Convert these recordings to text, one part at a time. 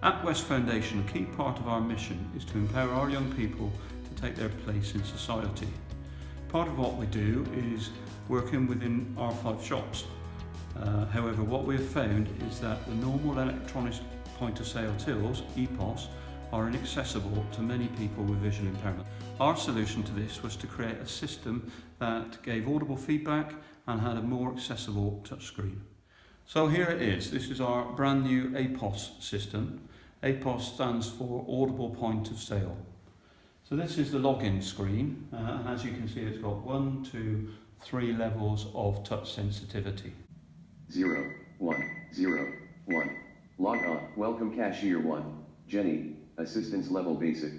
At West Foundation, a key part of our mission is to empower our young people to take their place in society. Part of what we do is working within our 5 shops. However, what we have found is that the normal electronic point of sale tills, EPOS, are inaccessible to many people with visual impairment. Our solution to this was to create a system that gave audible feedback and had a more accessible touchscreen. So here it is. This is our brand new APOS system. APOS stands for Audible Point of Sale. So this is the login screen, and as you can see, it's got 1, 2, 3 levels of touch sensitivity. 0, 1, 0, 1. Log on. Welcome cashier 1. Jenny, assistance level basic.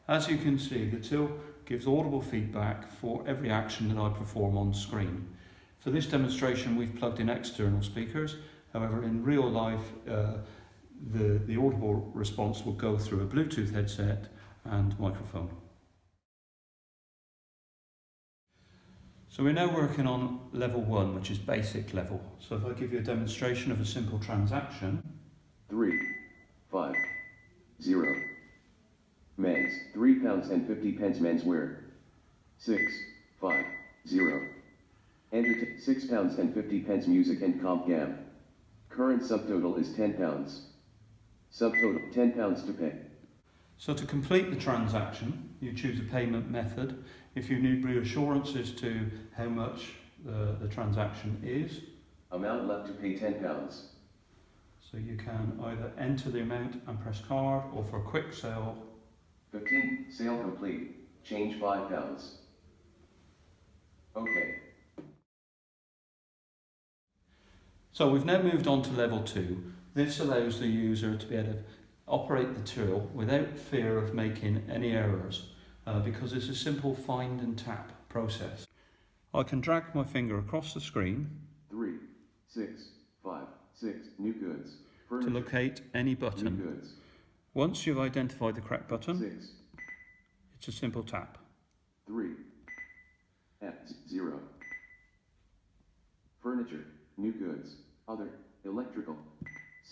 As you can see, the till gives audible feedback for every action that I perform on screen. For this demonstration, we've plugged in external speakers. However, in real life, the audible response will go through a Bluetooth headset and microphone. So we're now working on level 1, which is basic level. So if I give you a demonstration of a simple transaction. 3, 5, 0. Men's, £3.50 menswear. 6, 5, 0. Enter £6.50 music and comp gam. Current subtotal is £10. Subtotal £10 to pay. So to complete the transaction, you choose a payment method. If you need reassurances to how much the transaction is. Amount left to pay £10. So you can either enter the amount and press card, or for a quick sale. 15, sale complete, change £5. Okay. So we've now moved on to level 2. This allows the user to be able to operate the till without fear of making any errors, because it's a simple find and tap process. I can drag my finger across the screen 3, 6, 5, 6, new goods. To locate any button. New goods. Once you've identified the correct button, 6, it's a simple tap. 3, 0. Furniture, new goods, other, electrical.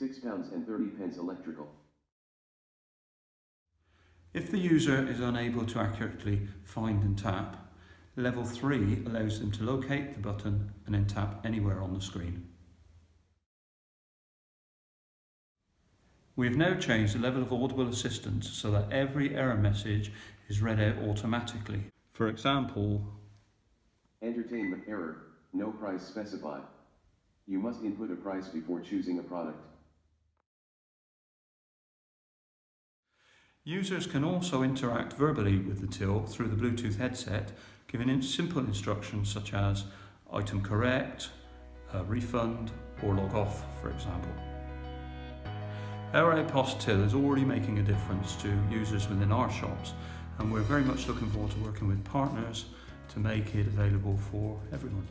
£6.30 electrical. If the user is unable to accurately find and tap, level 3 allows them to locate the button and then tap anywhere on the screen. We have now changed the level of audible assistance so that every error message is read out automatically. For example, entertainment error, no price specified. You must input a price before choosing a product. Users can also interact verbally with the till through the Bluetooth headset, giving simple instructions such as item correct, refund, or log off, for example. Our APOS till is already making a difference to users within our shops, and we're very much looking forward to working with partners to make it available for everyone.